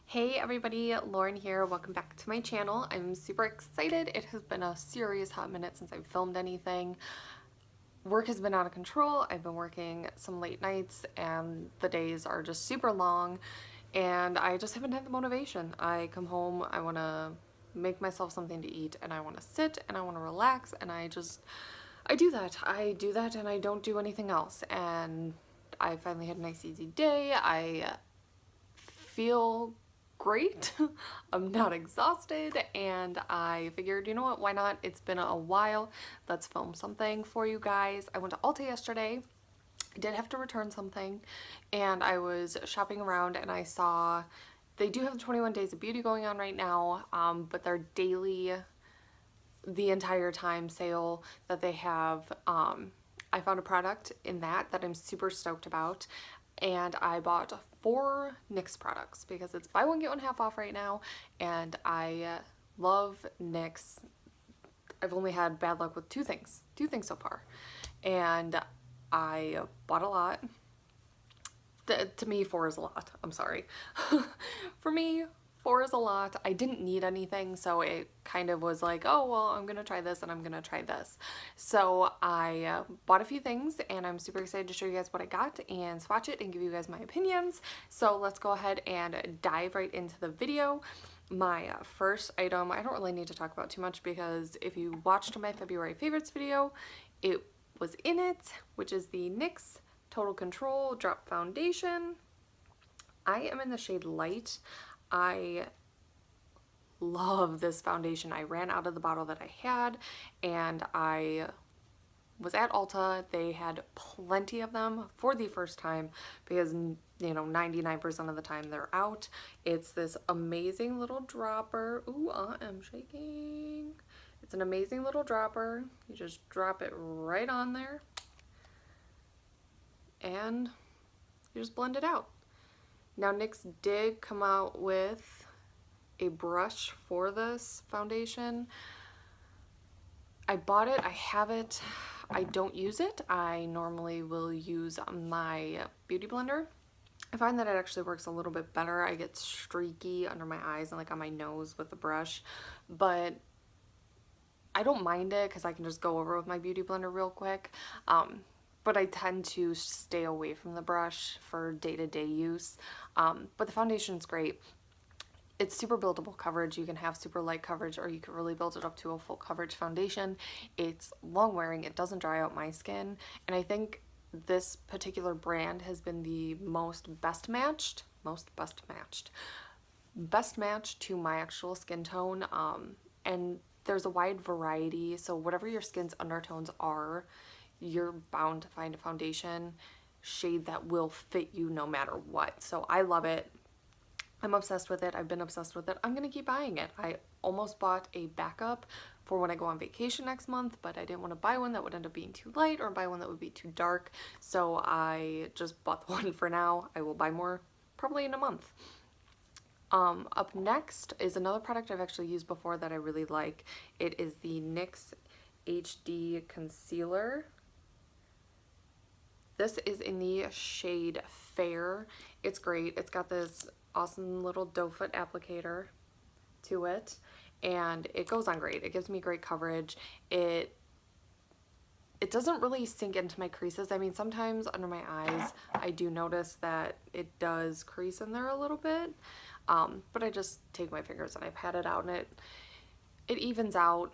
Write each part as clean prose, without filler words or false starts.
Hey everybody, Lauren here. Welcome back to my channel. I'm super excited. It has been a serious hot minute since I've filmed anything. Work has been out of control. I've been working some late nights and the days are just super long and I just haven't had the motivation. I come home, I want to make myself something to eat and I want to sit and I want to relax and I do that. I do that and I don't do anything else. And I finally had a nice easy day. I feel great. I'm not exhausted and I figured, you know what, why not? It's been a while. Let's film something for you guys. I went to Ulta yesterday. I did have to return something and I was shopping around and I saw they do have the 21 Days of Beauty going on right now, but their daily, the entire time sale that they have, I found a product in that I'm super stoked about, and I bought 4 NYX products because it's buy one get one half off right now, and I love NYX. I've only had bad luck with two things so far, and I bought a lot. To me, 4 is a lot. I'm sorry. For me, 4 is a lot. I didn't need anything, so it kind of was like, oh, well, I'm gonna try this and I'm gonna try this. So I bought a few things and I'm super excited to show you guys what I got and swatch it and give you guys my opinions. So let's go ahead and dive right into the video. My first item, I don't really need to talk about too much because if you watched my February favorites video, it was in it, which is the NYX Total Control Drop Foundation. I am in the shade Light. I love this foundation. I ran out of the bottle that I had and I was at Ulta. They had plenty of them for the first time because, you know, 99% of the time they're out. It's this amazing little dropper. Ooh, I am shaking. It's an amazing little dropper. You just drop it right on there and you just blend it out. Now NYX did come out with a brush for this foundation. I bought it, I have it, I don't use it. I normally will use my beauty blender. I find that it actually works a little bit better. I get streaky under my eyes and like on my nose with the brush, but I don't mind it because I can just go over with my beauty blender real quick. But I tend to stay away from the brush for day-to-day use. But the foundation's great. It's super buildable coverage. You can have super light coverage or you can really build it up to a full coverage foundation. It's long wearing, it doesn't dry out my skin, and I think this particular brand has been the best matched to my actual skin tone, and there's a wide variety, so whatever your skin's undertones are, you're bound to find a foundation shade that will fit you no matter what. So I love it. I'm obsessed with it. I've been obsessed with it. I'm gonna keep buying it. I almost bought a backup for when I go on vacation next month, but I didn't want to buy one that would end up being too light or buy one that would be too dark. So I just bought the one for now. I will buy more probably in a month. Up next is another product I've actually used before that I really like. It is the NYX HD Concealer. This is in the shade Fair. It's great. It's got this awesome little doe foot applicator to it and it goes on great. It gives me great coverage. It doesn't really sink into my creases. I mean, sometimes under my eyes I do notice that it does crease in there a little bit, but I just take my fingers and I pat it out and it evens out.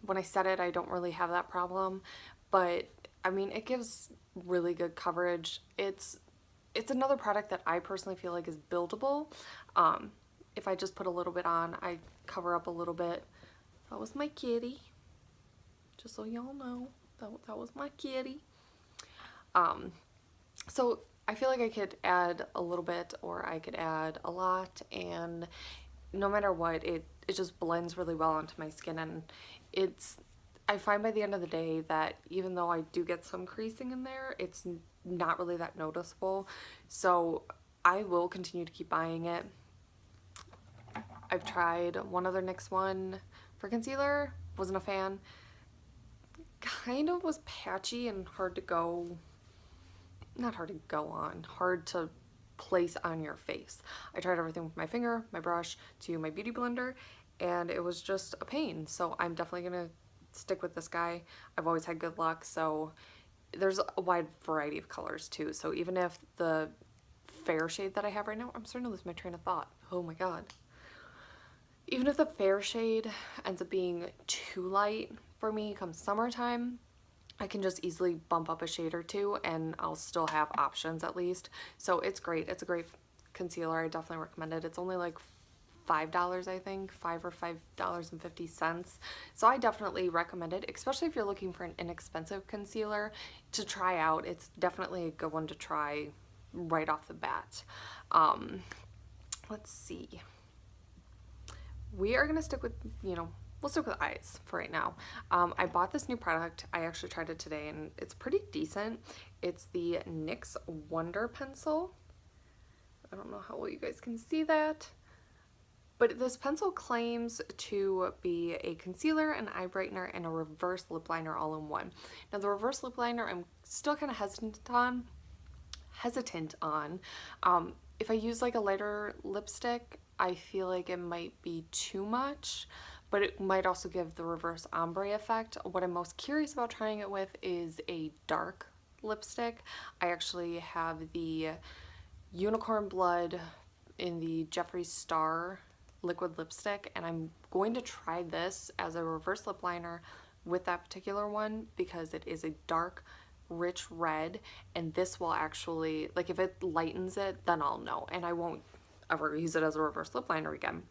When I set it, I don't really have that problem, but I mean, it gives really good coverage. It's another product that I personally feel like is buildable. If I just put a little bit on, I cover up a little bit. That was my kitty. Just so y'all know, that was my kitty. So I feel like I could add a little bit or I could add a lot, and no matter what, it just blends really well onto my skin, and I find by the end of the day that even though I do get some creasing in there, it's not really that noticeable. So I will continue to keep buying it. I've tried one other NYX one for concealer, wasn't a fan. Kind of was patchy and hard to go, not hard to go on, hard to place on your face. I tried everything with my finger, my brush, to my beauty blender, and it was just a pain. So I'm definitely gonna stick with this guy. I've always had good luck, so there's a wide variety of colors too. So even if the fair shade that I have right now, I'm starting to lose my train of thought. Oh my god. Even if the fair shade ends up being too light for me come summertime, I can just easily bump up a shade or two and I'll still have options at least. So it's great. It's a great concealer. I definitely recommend it. It's only like $5, I think, $5 or $5.50. So I definitely recommend it, especially if you're looking for an inexpensive concealer to try out. It's definitely a good one to try right off the bat. Let's see. We are gonna stick with, we'll stick with eyes for right now. I bought this new product. I actually tried it today and it's pretty decent. It's the NYX Wonder Pencil. I don't know how well you guys can see that. But this pencil claims to be a concealer, an eye brightener, and a reverse lip liner all in one. Now the reverse lip liner I'm still kind of hesitant on. If I use like a lighter lipstick, I feel like it might be too much, but it might also give the reverse ombre effect. What I'm most curious about trying it with is a dark lipstick. I actually have the Unicorn Blood in the Jeffree Star liquid lipstick, and I'm going to try this as a reverse lip liner with that particular one because it is a dark rich red, and this will actually, like, if it lightens it, then I'll know and I won't ever use it as a reverse lip liner again.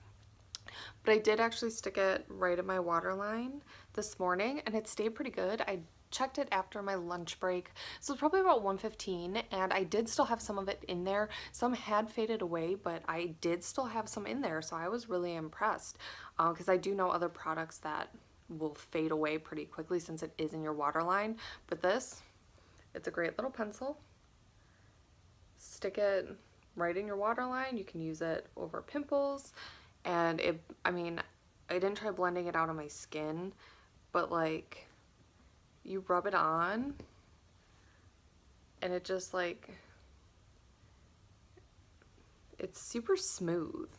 But I did actually stick it right in my waterline this morning and it stayed pretty good. I checked it after my lunch break, so it's probably about 1:15, and I did still have some of it in there. Some had faded away, but I did still have some in there, so I was really impressed because I do know other products that will fade away pretty quickly since it is in your waterline. But this, it's a great little pencil. Stick it right in your waterline. You can use it over pimples, and I didn't try blending it out on my skin, but like, you rub it on and it just like, it's super smooth.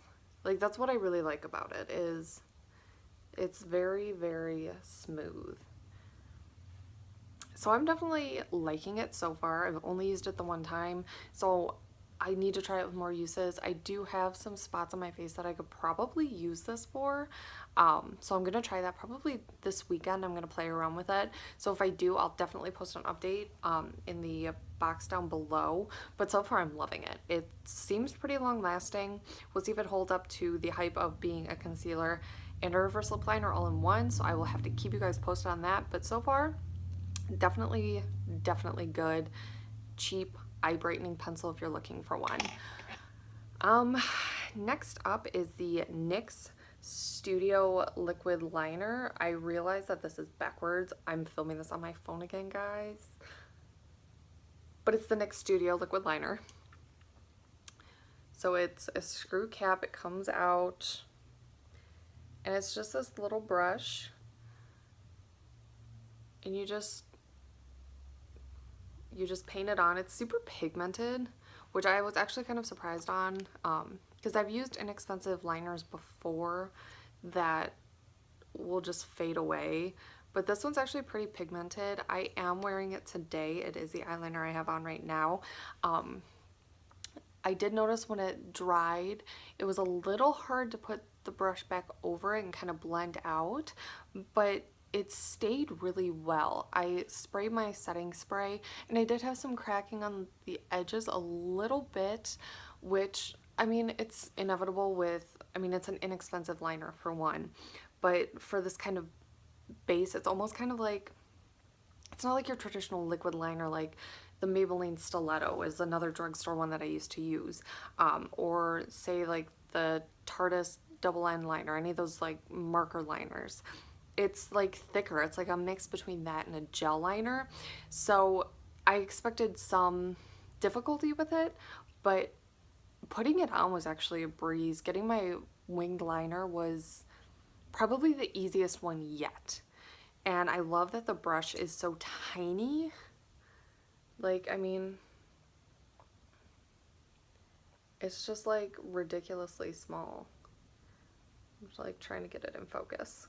Like, that's what I really like about it, is it's very, very smooth. So I'm definitely liking it so far. I've only used it the one time, so I need to try it with more uses. I do have some spots on my face that I could probably use this for. So I'm gonna try that probably this weekend. I'm gonna play around with it. So if I do, I'll definitely post an update in the box down below. But so far I'm loving it. It seems pretty long lasting. We'll see if it holds up to the hype of being a concealer and a reverse lip liner all in one. So I will have to keep you guys posted on that. But so far, definitely good. Cheap eye brightening pencil if you're looking for one. Next up is the NYX Studio Liquid Liner. I realize that this is backwards. I'm filming this on my phone again, guys. But it's the NYX Studio Liquid Liner. So it's a screw cap. It comes out, and it's just this little brush, and you just paint it on. It's super pigmented, which I was actually kind of surprised on, because I've used inexpensive liners before that will just fade away, but this one's actually pretty pigmented. I am wearing it today. It is the eyeliner I have on right now. I did notice when it dried, it was a little hard to put the brush back over it and kind of blend out, but it stayed really well. I sprayed my setting spray and I did have some cracking on the edges a little bit, which, I mean, it's inevitable with, it's an inexpensive liner for one, but for this kind of base, it's almost kind of like, it's not like your traditional liquid liner, like the Maybelline Stiletto is another drugstore one that I used to use, or say like the Tarte's Double N liner, any of those like marker liners. It's like thicker. It's like a mix between that and a gel liner. So I expected some difficulty with it, but putting it on was actually a breeze. Getting my winged liner was probably the easiest one yet. And I love that the brush is so tiny. Like, It's just like ridiculously small. I'm just like trying to get it in focus.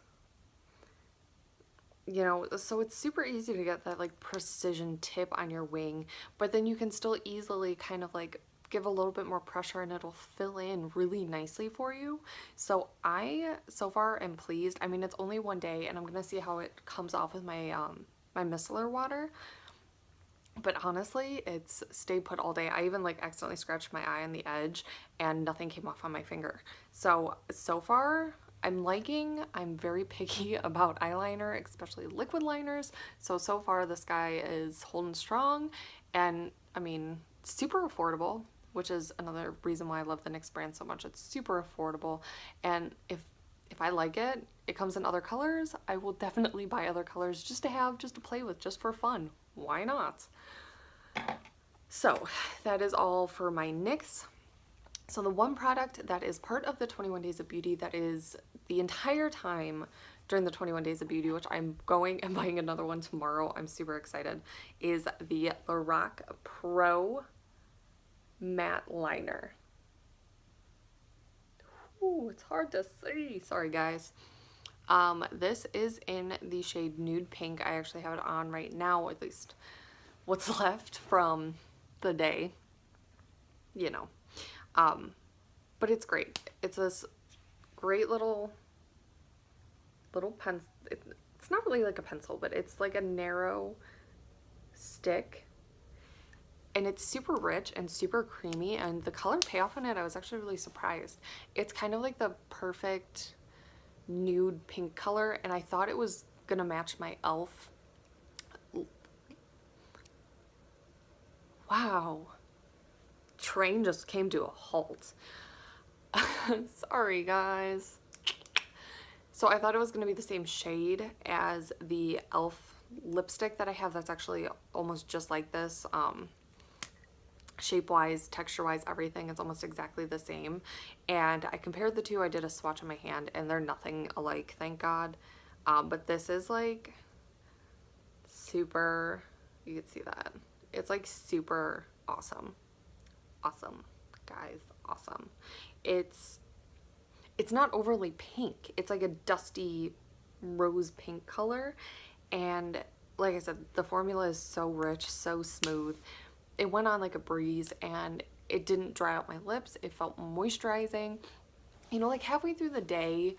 You know, so it's super easy to get that like precision tip on your wing, but then you can still easily kind of like give a little bit more pressure and it'll fill in really nicely for you. So I so far am pleased. I mean, it's only one day and I'm gonna see how it comes off with my my micellar water. But honestly, it's stayed put all day. I even like accidentally scratched my eye on the edge and nothing came off on my finger. So far I'm liking. I'm very picky about eyeliner, especially liquid liners. So far this guy is holding strong and I mean, super affordable, which is another reason why I love the NYX brand so much. It's super affordable. And if I like it, it comes in other colors. I will definitely buy other colors just to have, just to play with, just for fun. Why not? So that is all for my NYX. So the one product that is part of the 21 Days of Beauty that is the entire time during the 21 Days of Beauty, which I'm going and buying another one tomorrow, I'm super excited, is the Lorac Pro Matte Liner. Ooh, it's hard to see. Sorry, guys. This is in the shade Nude Pink. I actually have it on right now, at least what's left from the day, you know. But it's great. It's this great little pen. It's not really like a pencil, but it's like a narrow stick. And it's super rich and super creamy, and the color payoff on it, I was actually really surprised. It's kind of like the perfect nude pink color, and I thought it was gonna match my e.l.f. Wow. Train just came to a halt. Sorry, guys. So I thought it was going to be the same shade as the e.l.f. lipstick that I have that's actually almost just like this. Shape-wise, texture-wise, everything is almost exactly the same. And I compared the two. I did a swatch on my hand and they're nothing alike, thank God. But this is like super, you can see that. It's like super awesome. Awesome, guys, awesome. It's not overly pink. It's like a dusty rose pink color. And like I said, the formula is so rich, so smooth. It went on like a breeze and it didn't dry out my lips. It felt moisturizing. You know, like halfway through the day,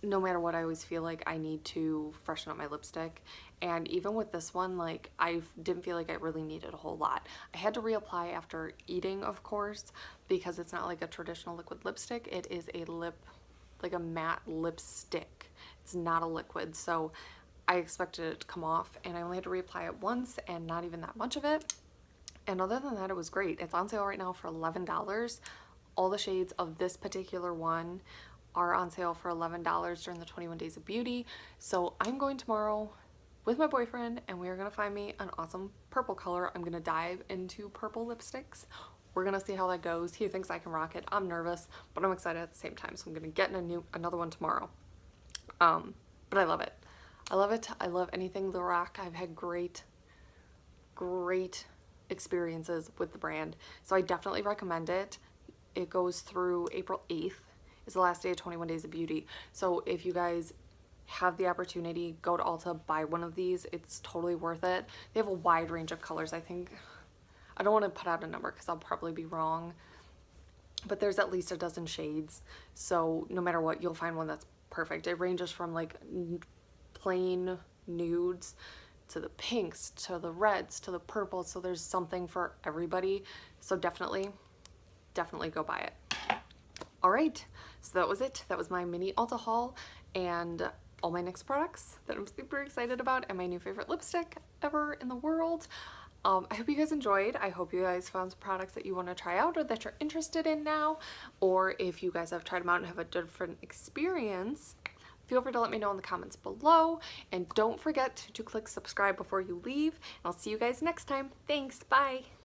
no matter what, I always feel like I need to freshen up my lipstick. And even with this one, like I didn't feel like I really needed a whole lot. I had to reapply after eating, of course, because it's not like a traditional liquid lipstick. It is a like a matte lipstick. It's not a liquid. So I expected it to come off and I only had to reapply it once and not even that much of it. And other than that, it was great. It's on sale right now for $11. All the shades of this particular one are on sale for $11 during the 21 Days of Beauty. So I'm going tomorrow with my boyfriend and we are gonna find me an awesome purple color. I'm gonna dive into purple lipsticks. We're gonna see how that goes. He thinks I can rock it. I'm nervous, but I'm excited at the same time. So I'm gonna get in another one tomorrow. But I love it. I love it. I love anything Lorac. I've had great experiences with the brand. So I definitely recommend it. It goes through April 8th. Is the last day of 21 Days of Beauty. So if you guys have the opportunity, go to Ulta, buy one of these. It's totally worth it. They have a wide range of colors. I think, I don't want to put out a number because I'll probably be wrong, but there's at least a dozen shades. So no matter what, you'll find one that's perfect. It ranges from like plain nudes to the pinks, to the reds, to the purples. So there's something for everybody. So definitely go buy it. All right, so that was it. That was my mini Ulta haul and all my NYX products that I'm super excited about and my new favorite lipstick ever in the world. I hope you guys enjoyed. I hope you guys found some products that you want to try out or that you're interested in now, or if you guys have tried them out and have a different experience, feel free to let me know in the comments below. And don't forget to click subscribe before you leave. And I'll see you guys next time. Thanks, bye.